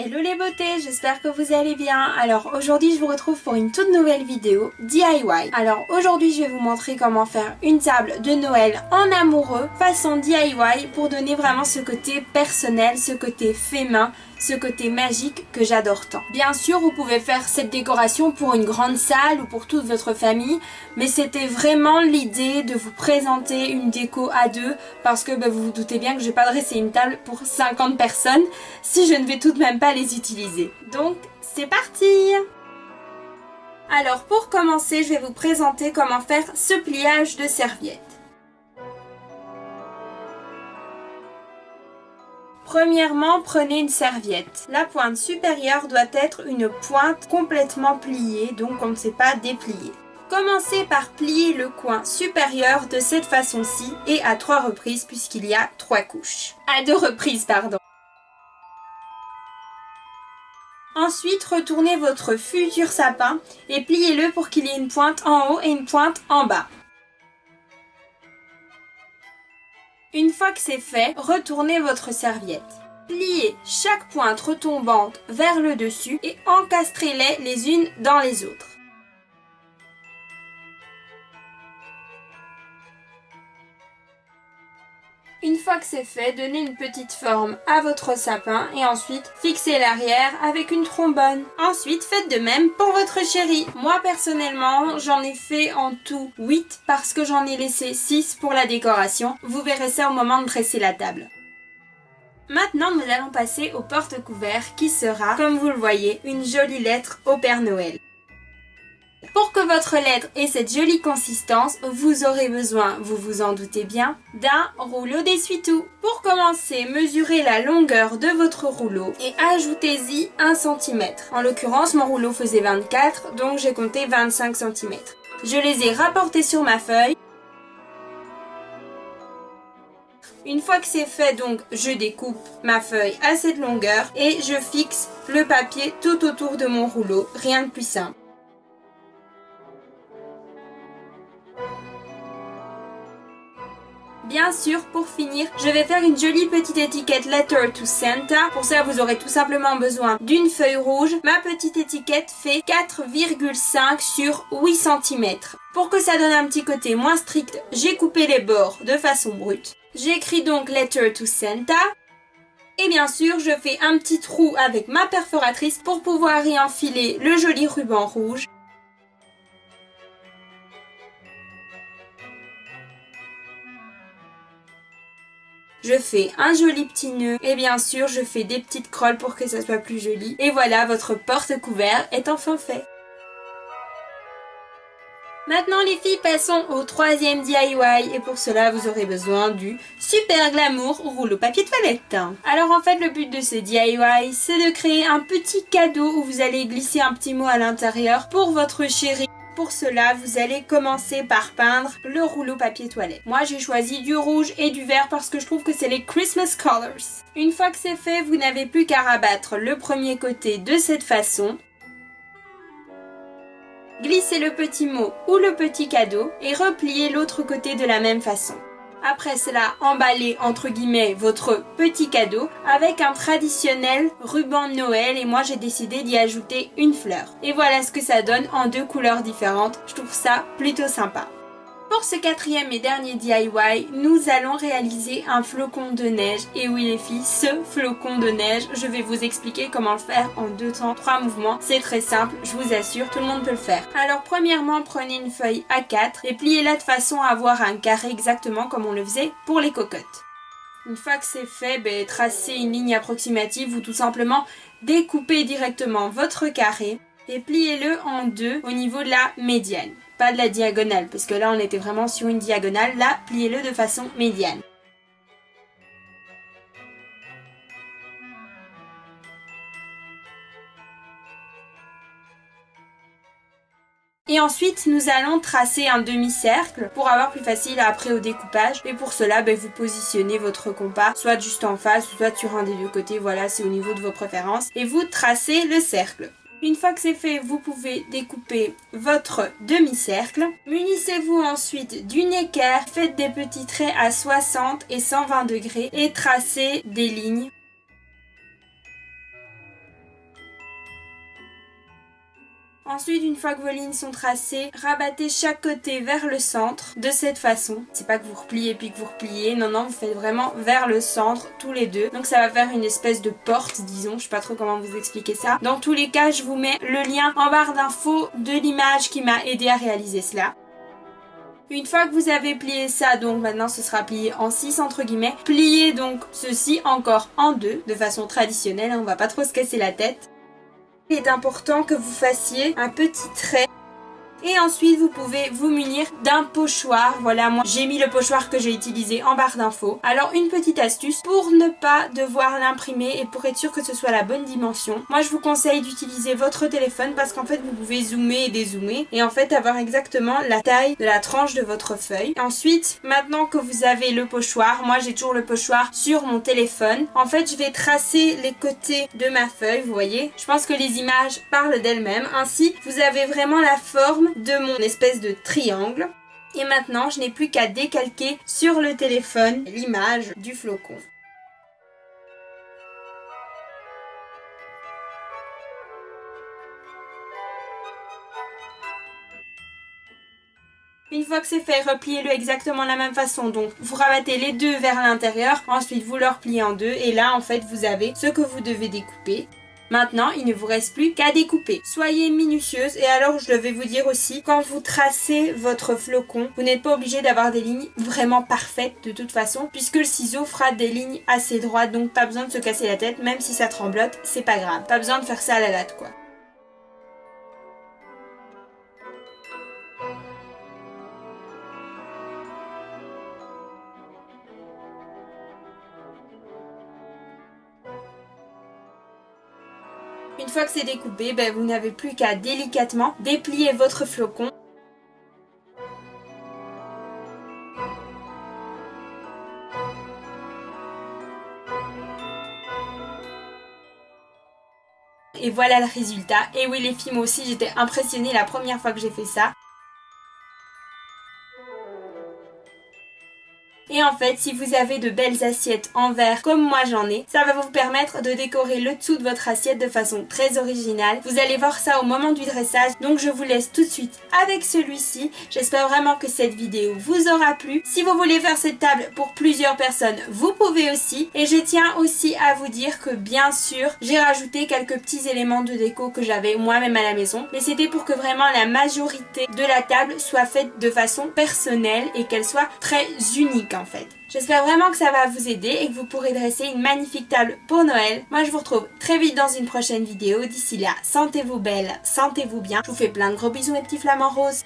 Hello les beautés, j'espère que vous allez bien. Alors aujourd'hui je vous retrouve pour une toute nouvelle vidéo DIY. Alors aujourd'hui je vais vous montrer comment faire une table de Noël en amoureux façon DIY pour donner vraiment ce côté personnel, ce côté fait main, ce côté magique que j'adore tant. Bien sûr vous pouvez faire cette décoration pour une grande salle ou pour toute votre famille, mais c'était vraiment l'idée de vous présenter une déco à deux parce que vous vous doutez bien que je vais pas dresser une table pour 50 personnes si je ne vais tout de même pas les utiliser. Donc c'est parti! Alors pour commencer je vais vous présenter comment faire ce pliage de serviette. Premièrement, prenez une serviette. La pointe supérieure doit être une pointe complètement pliée, donc on ne sait pas déplier. Commencez par plier le coin supérieur de cette façon-ci et à 3 reprises puisqu'il y a 3 couches. À 2 reprises, pardon. Ensuite, retournez votre futur sapin et pliez-le pour qu'il y ait une pointe en haut et une pointe en bas. Une fois que c'est fait, retournez votre serviette. Pliez chaque pointe retombante vers le dessus et encastrez-les les unes dans les autres. Une fois que c'est fait, donnez une petite forme à votre sapin et ensuite fixez l'arrière avec une trombone. Ensuite, faites de même pour votre chéri. Moi personnellement, j'en ai fait en tout 8 parce que j'en ai laissé 6 pour la décoration. Vous verrez ça au moment de dresser la table. Maintenant, nous allons passer au porte-couvert qui sera, comme vous le voyez, une jolie lettre au Père Noël. Pour que votre lettre ait cette jolie consistance, vous aurez besoin, vous vous en doutez bien, d'un rouleau d'essuie-tout. Pour commencer, mesurez la longueur de votre rouleau et ajoutez-y 1 cm. En l'occurrence, mon rouleau faisait 24, donc j'ai compté 25 cm. Je les ai rapportés sur ma feuille. Une fois que c'est fait, donc, je découpe ma feuille à cette longueur et je fixe le papier tout autour de mon rouleau, rien de plus simple. Bien sûr, pour finir, je vais faire une jolie petite étiquette Letter to Santa. Pour ça, vous aurez tout simplement besoin d'une feuille rouge. Ma petite étiquette fait 4,5 sur 8 cm. Pour que ça donne un petit côté moins strict, j'ai coupé les bords de façon brute. J'écris donc Letter to Santa. Et bien sûr, je fais un petit trou avec ma perforatrice pour pouvoir y enfiler le joli ruban rouge. Je fais un joli petit nœud et bien sûr je fais des petites crolles pour que ça soit plus joli. Et voilà, votre porte-couvert est enfin fait. Maintenant les filles, passons au troisième DIY et pour cela vous aurez besoin du super glamour rouleau papier toilette. Alors en fait le but de ce DIY c'est de créer un petit cadeau où vous allez glisser un petit mot à l'intérieur pour votre chéri. Pour cela, vous allez commencer par peindre le rouleau papier toilette. Moi, j'ai choisi du rouge et du vert parce que je trouve que c'est les Christmas colors. Une fois que c'est fait, vous n'avez plus qu'à rabattre le premier côté de cette façon. Glissez le petit mot ou le petit cadeau et repliez l'autre côté de la même façon. Après cela, emballez entre guillemets votre petit cadeau avec un traditionnel ruban de Noël et moi j'ai décidé d'y ajouter une fleur. Et voilà ce que ça donne en 2 couleurs différentes. Je trouve ça plutôt sympa. Pour ce quatrième et dernier DIY, nous allons réaliser un flocon de neige. Et oui les filles, ce flocon de neige, je vais vous expliquer comment le faire en 2 temps, 3 mouvements. C'est très simple, je vous assure, tout le monde peut le faire. Alors premièrement, prenez une feuille A4 et pliez-la de façon à avoir un carré exactement comme on le faisait pour les cocottes. Une fois que c'est fait, tracez une ligne approximative ou tout simplement découpez directement votre carré et pliez-le en 2 au niveau de la médiane. Pas de la diagonale, parce que là on était vraiment sur une diagonale. Là, pliez-le de façon médiane. Et ensuite, nous allons tracer un demi-cercle pour avoir plus facile après au découpage. Et pour cela, vous positionnez votre compas soit juste en face, soit sur un des 2 côtés. Voilà, c'est au niveau de vos préférences. Et vous tracez le cercle. Une fois que c'est fait, vous pouvez découper votre demi-cercle. Munissez-vous ensuite d'une équerre, faites des petits traits à 60 et 120 degrés et tracez des lignes. Ensuite, une fois que vos lignes sont tracées, rabattez chaque côté vers le centre de cette façon. C'est pas que vous repliez puis que vous repliez, non, vous faites vraiment vers le centre tous les deux. Donc ça va faire une espèce de porte, disons, je sais pas trop comment vous expliquer ça. Dans tous les cas, je vous mets le lien en barre d'infos de l'image qui m'a aidé à réaliser cela. Une fois que vous avez plié ça, donc maintenant ce sera plié en 6 entre guillemets, pliez donc ceci encore en 2 de façon traditionnelle, on va pas trop se casser la tête. Il est important que vous fassiez un petit trait. Et ensuite, vous pouvez vous munir d'un pochoir. Voilà, moi j'ai mis le pochoir que j'ai utilisé en barre d'infos. Alors, une petite astuce pour ne pas devoir l'imprimer et pour être sûr que ce soit la bonne dimension. Moi, je vous conseille d'utiliser votre téléphone parce qu'en fait, vous pouvez zoomer et dézoomer et en fait avoir exactement la taille de la tranche de votre feuille. Ensuite, maintenant que vous avez le pochoir, moi j'ai toujours le pochoir sur mon téléphone. En fait, je vais tracer les côtés de ma feuille, vous voyez. Je pense que les images parlent d'elles-mêmes. Ainsi, vous avez vraiment la forme de mon espèce de triangle. Et maintenant, je n'ai plus qu'à décalquer sur le téléphone l'image du flocon. Une fois que c'est fait, repliez-le exactement de la même façon. Donc, vous rabattez les deux vers l'intérieur. Ensuite, vous le repliez en deux. Et là, en fait, vous avez ce que vous devez découper. Maintenant, il ne vous reste plus qu'à découper. Soyez minutieuse et alors je vais vous dire aussi, quand vous tracez votre flocon, vous n'êtes pas obligé d'avoir des lignes vraiment parfaites de toute façon, puisque le ciseau fera des lignes assez droites, donc pas besoin de se casser la tête, même si ça tremblote, c'est pas grave. Pas besoin de faire ça à la latte, quoi. Une fois que c'est découpé, vous n'avez plus qu'à délicatement déplier votre flocon. Et voilà le résultat. Et oui les filles, moi aussi j'étais impressionnée la première fois que j'ai fait ça. Et en fait, si vous avez de belles assiettes en verre comme moi j'en ai, ça va vous permettre de décorer le dessous de votre assiette de façon très originale. Vous allez voir ça au moment du dressage, donc je vous laisse tout de suite avec celui-ci. J'espère vraiment que cette vidéo vous aura plu. Si vous voulez faire cette table pour plusieurs personnes, vous pouvez aussi. Et je tiens aussi à vous dire que bien sûr, j'ai rajouté quelques petits éléments de déco que j'avais moi-même à la maison. Mais c'était pour que vraiment la majorité de la table soit faite de façon personnelle et qu'elle soit très unique en fait. J'espère vraiment que ça va vous aider et que vous pourrez dresser une magnifique table pour Noël. Moi je vous retrouve très vite dans une prochaine vidéo. D'ici là, sentez-vous belle, sentez-vous bien. Je vous fais plein de gros bisous mes petits flamants roses.